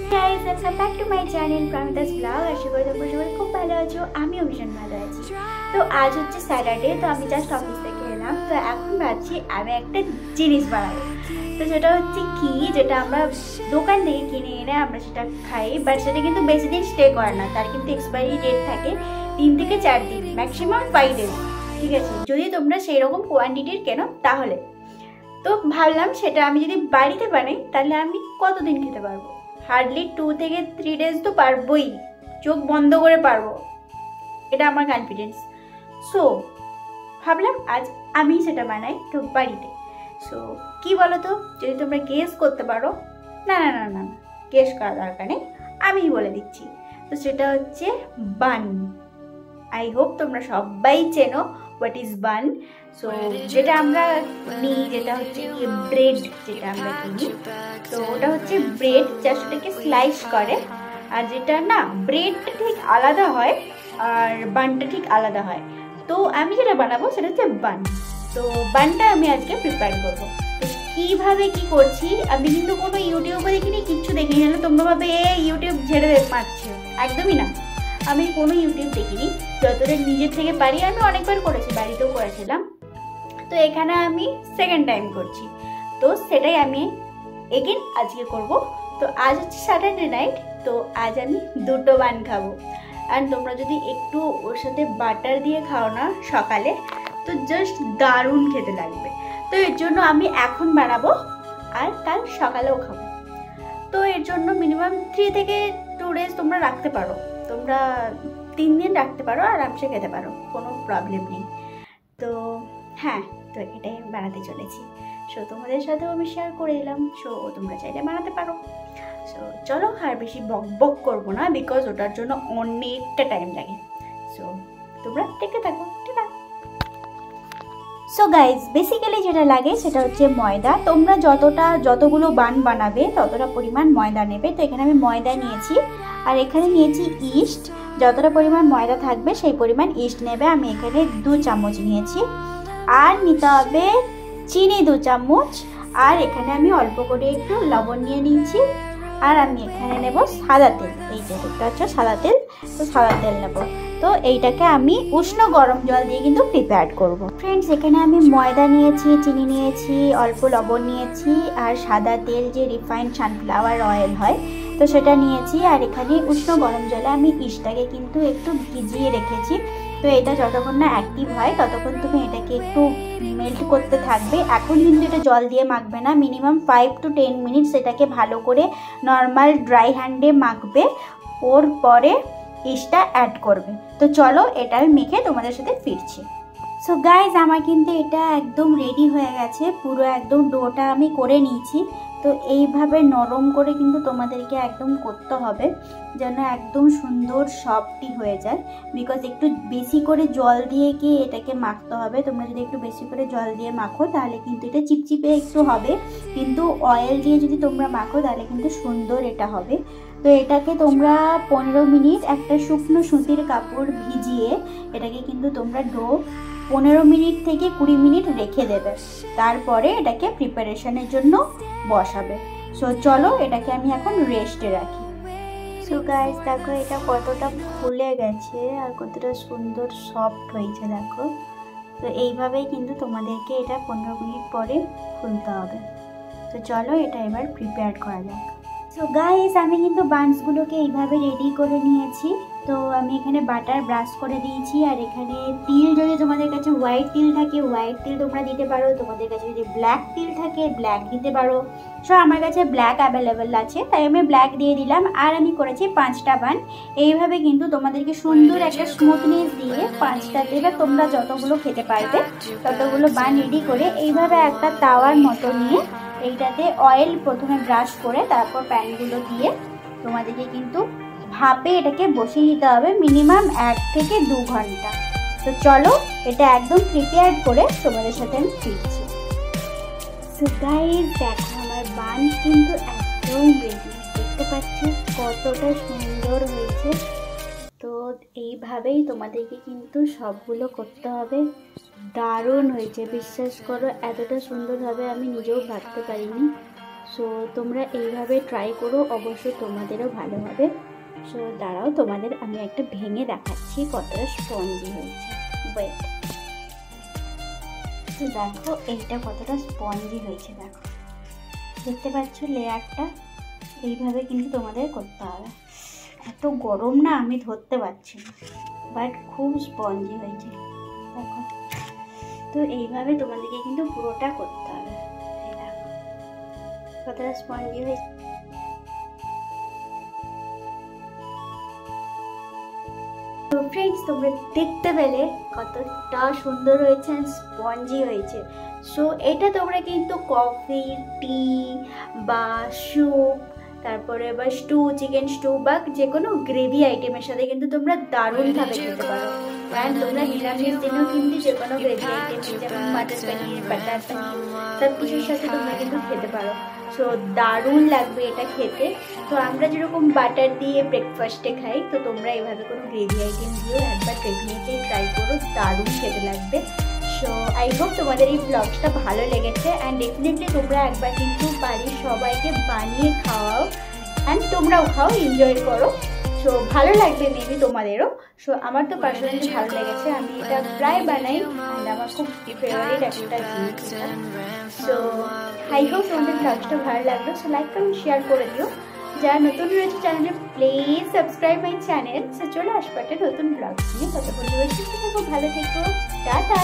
guys, welcome back to my channel Pramita's vlog. আশা করি তোমরা সবাই খুব ভালো আছো। আমিও ভীষণ ভালো আছি। তো আজ হচ্ছে স্যাটারডে, তো আমি জাস্ট অফিস থেকে এলাম। তো এখন ভাবছি আমি একটা জিনিস বানাবো। তো সেটা হচ্ছে কি, যেটা আমরা দোকান থেকে কিনে এনে আমরা সেটা খাই, বাট সেটা কিন্তু বেশি দিন স্টে করে না। তার কিন্তু এক্সপায়ারি ডেট থাকে 3 থেকে 4 দিন, ম্যাক্সিমাম 5 days। ঠিক আছে, যদি তোমরা সেই রকম কোয়ান্টিটির কেনো তাহলে। তো ভাবলাম সেটা আমি যদি বাড়িতে বানাই তাহলে আমি কতদিন খেতে পারবো। হার্ডলি 2 থেকে 3 days তো পারবোই, চোখ বন্ধ করে পারবো, এটা আমার কনফিডেন্স। সো ভাবলাম আজ আমি সেটা বানাই তো বাড়িতে। সো কি বলো তো, যদি তোমরা গেস করতে পারো, না না না না গেস করা দরকার নেই, আমি বলে দিচ্ছি। তো সেটা হচ্ছে বান। আই হোপ তোমরা সবাই চেনো হোয়াট ইজ বান। সো যেটা আমরা নিই, যেটা হচ্ছে কি ব্রেড, যেটা আমরা কিনি, তো ওটা হচ্ছে ব্রেড, জাস্ট ওটাকে স্লাইস করে। আর যেটা না, ব্রেডটা ঠিক আলাদা হয় আর বানটা ঠিক আলাদা হয়। তো আমি যেটা বানাবো সেটা হচ্ছে বান। তো বানটা আমি আজকে প্রিপেয়ার করবো। তো কীভাবে কি করছি, আমি কিন্তু কোনো ইউটিউবে দেখিনি, কিচ্ছু দেখিনি। নাহলে তোমরা ভাবে ইউটিউব ঝেড়ে পাচ্ছে, একদমই না। আমি কোনো ইউটিউব দেখিনি, যতটা নিজের থেকে পারি। আমি অনেকবার করেছি, বাড়িতেও করেছিলাম। তো এখানে আমি সেকেন্ড টাইম করছি, তো সেটাই আমি এগেন আজকে করব। তো আজ হচ্ছে স্যাটারডে নাইট, তো আজ আমি 2টো বান খাবো। আর তোমরা যদি একটু ওর সাথে বাটার দিয়ে খাও না সকালে, তো জাস্ট দারুণ খেতে লাগবে। তো এর জন্য আমি এখন বানাবো আর কাল সকালেও খাবো। তো এর জন্য মিনিমাম 3 থেকে 2 days তোমরা রাখতে পারো। তোমরা 3 দিন রাখতে পারো, আরামসে খেতে পারো, কোনো প্রবলেম নেই। তো হ্যাঁ, তো এটাই আমি বানাতে চলেছি। সো তোমাদের সাথেও আমি শেয়ার করে এলাম। সো তোমরা চাইলে বানাতে পারো। সো চলো, আর বেশি বক বক করবো না, বিকজ ওটার জন্য অনেকটা টাইম লাগে। সো তোমরা দেখতে থাকো, ঠিক আছে? সো গাইজ, বেসিক্যালি যেটা লাগে সেটা হচ্ছে ময়দা। তোমরা যতগুলো বান বানাবে ততটা পরিমাণ ময়দা নেবে। তো এখানে আমি ময়দা নিয়েছি, আর এখানে নিয়েছি ইস্ট। যতটা পরিমাণ ময়দা থাকবে সেই পরিমাণ ইস্ট নেবে। আমি এখানে 2 চামচ নিয়েছি। আর নিতে হবে চিনি 2 চামচ। আর এখানে আমি অল্প করে একটু লবণ নিয়ে নিয়েছি। আর আমি এখানে নেব সাদা তেল, এই যে দেখতে পাচ্ছ সাদা তেল, তো সাদা তেল নেব। তো এইটাকে আমি উষ্ণ গরম জল দিয়ে কিন্তু প্রিপেয়ার করব। ফ্রেন্ডস, এখানে আমি ময়দা নিয়েছি, চিনি নিয়েছি, অল্প লবণ নিয়েছি, আর সাদা তেল, যে রিফাইন্ড সানফ্লাওয়ার অয়েল হয়, তো সেটা নিয়েছি। আর এখানে উষ্ণ গরম জলে আমি ইস্টটাকে কিন্তু একটু ভিজিয়ে রেখেছি। তো এটা যতক্ষণ না অ্যাক্টিভ হয় ততক্ষণ তুমি এটাকে একটু মেল্ট করতে থাকবে। এখন কিন্তু এটা জল দিয়ে মাখবে না, মিনিমাম 5 to 10 মিনিটস এটাকে ভালো করে নর্মাল ড্রাই হ্যান্ডে মাখবে। ওর পরে ইস্টটা অ্যাড করবে। তো চলো, এটা আমি মেখে তোমাদের সাথে ফিরছি। সো গাইজ, আমার কিন্তু এটা একদম রেডি হয়ে গেছে, পুরো একদম ডোটা আমি করে নিয়েছি। তো এইভাবে নরম করে কিন্তু তোমাদেরকে একদম করতে হবে, যেন একদম সুন্দর সফটই হয়ে যায়। বিকজ একটু বেশি করে জল দিয়ে কি এটাকে মাখতে হবে। তোমরা যদি একটু বেশি করে জল দিয়ে মাখো তাহলে কিন্তু এটা চিপচিপে একটু হবে, কিন্তু অয়েল দিয়ে যদি তোমরা মাখো তাহলে কিন্তু সুন্দর এটা হবে। তো এটাকে তোমরা 15 মিনিট একটা শুকনো সুতির কাপড় ভিজিয়ে এটাকে কিন্তু তোমরা ডো 15 মিনিট থেকে 20 মিনিট রেখে দেবে। তারপরে এটাকে প্রিপারেশনের জন্য বসাবে। সো চলো, এটাকে আমি এখন রেস্টে রাখি। সো গাইজ, দেখো এটা কতটা ফুলে গেছে আর কতটা সুন্দর সফট হয়েছে, দেখো। তো এইভাবেই কিন্তু তোমাদেরকে এটা 15 মিনিট পরে খুলতে হবে। তো চলো, এটা এবার প্রিপেয়ার করা যাক। সো গাইজ, আমি কিন্তু বানসগুলোকে এইভাবে রেডি করে নিয়েছি। তো আমি এখানে বাটার ব্রাশ করে দিয়েছি। আর এখানে তিল, যদি তোমাদের কাছে হোয়াইট তিল থাকে হোয়াইট তিল তোমরা দিতে পারো, তোমাদের কাছে যদি ব্ল্যাক তিল থাকে ব্ল্যাক দিতে পারো। সো আমার কাছে ব্ল্যাক অ্যাভেলেবেল আছে, তাই আমি ব্ল্যাক দিয়ে দিলাম। আর আমি করেছি 5টা বান। এইভাবে কিন্তু তোমাদেরকে সুন্দর একটা স্মুথনেস দিয়ে 5টা দিয়ে তোমরা যতগুলো খেতে পারবে ততগুলো বান রেডি করে এইভাবে একটা তাওয়ার মতো নিয়ে এইটাতে অয়েল প্রথমে ব্রাশ করে তারপর প্যানগুলো দিয়ে তোমাদেরকে কিন্তু ভাপে এটাকে বসিয়ে দিতে হবে মিনিমাম 1 থেকে 2 ঘন্টা। তো চলো, এটা একদম প্রিপেয়ার করে তোমাদের সাথে আমি ফিরছি। সো গাইজ, দেখো আমার বান কিন্তু একদম রেডি, দেখতে পাচ্ছ কতটা সুন্দর হয়েছে। তো এইভাবেই তোমাদেরকে কিন্তু সবগুলো করতে হবে। দারুণ হয়েছে, বিশ্বাস করো, এতটা সুন্দর হবে আমি নিজেও ভাবতে পারিনি। সো তোমরা এইভাবে ট্রাই করো, অবশ্যই তোমাদেরও ভালো হবে। সো দাঁড়াও, তোমাদের আমি একটা ভেঙে দেখাচ্ছি কতটা স্পঞ্জি হয়েছে। ওয়েট, তো দেখো এইটা কতটা স্পঞ্জি হয়েছে। দেখো, দেখতে পাচ্ছ লেয়ারটা? এইভাবে কিন্তু তোমাদের করতে হবে। এত গরম না, আমি ধরতে পারছি না, বাট খুব স্পঞ্জি হয়েছে। দেখো, তো এইভাবে তোমাদেরকে কিন্তু পুরোটা করতে হবে। এই দেখো কতটা স্পঞ্জি হয়েছে। তো ফ্রেন্ডস, তোমরা দেখতে পেলে কতটা সুন্দর হয়েছে, স্পঞ্জি হয়েছে। সো এটা তোমরা কিন্তু কফি, টি বা স্যুপ, তারপরে বা স্টু, চিকেন স্টু বা যে কোনো গ্রেভি আইটেমের সাথে কিন্তু তোমরা দারুণভাবে খেতে পারো। অ্যান্ড তোমরা নিরামিষ দিনেও কিন্তু যে কোনো গ্রেভি আইটেম যেমন মাটন পনির, বাটার পনির, সব কিছুর সাথে তোমরা কিন্তু খেতে পারো। সো দারুণ লাগবে এটা খেতে। তো আমরা যেরকম বাটার দিয়ে ব্রেকফাস্টে খাই, তো তোমরা এইভাবে কোনো গ্রেভি আইটেম দিয়েও একবার ডেফিনেটলি ট্রাই করো, দারুণ খেতে লাগবে। সো আই হোপ তোমাদের এই ব্লগটা ভালো লেগেছে। অ্যান্ড ডেফিনেটলি তোমরা একবার কিন্তু বাড়ির সবাইকে বানিয়ে খাওয়াও, অ্যান্ড তোমরাও খাও, এনজয় করো। সো ভালো লাগবে মেবি তোমাদেরও। সো আমার তো পার্সোনালি ভালো লেগেছে, আমি এটা প্রায় বানাই, অ্যান্ড আমার খুব ফেভারিট একটা জিনিস। সো আই হোপ তোমাদের ব্লগটা ভালো লাগলো। সো লাইক কমেন্ট শেয়ার করে দিও। যারা নতুন রয়েছে চ্যানেলে, please subscribe my channel. So চলে আসবো একটা নতুন ব্লগ নিয়ে। ততক্ষণ সুস্থ থেকো, ভালো থেকো, টাটা।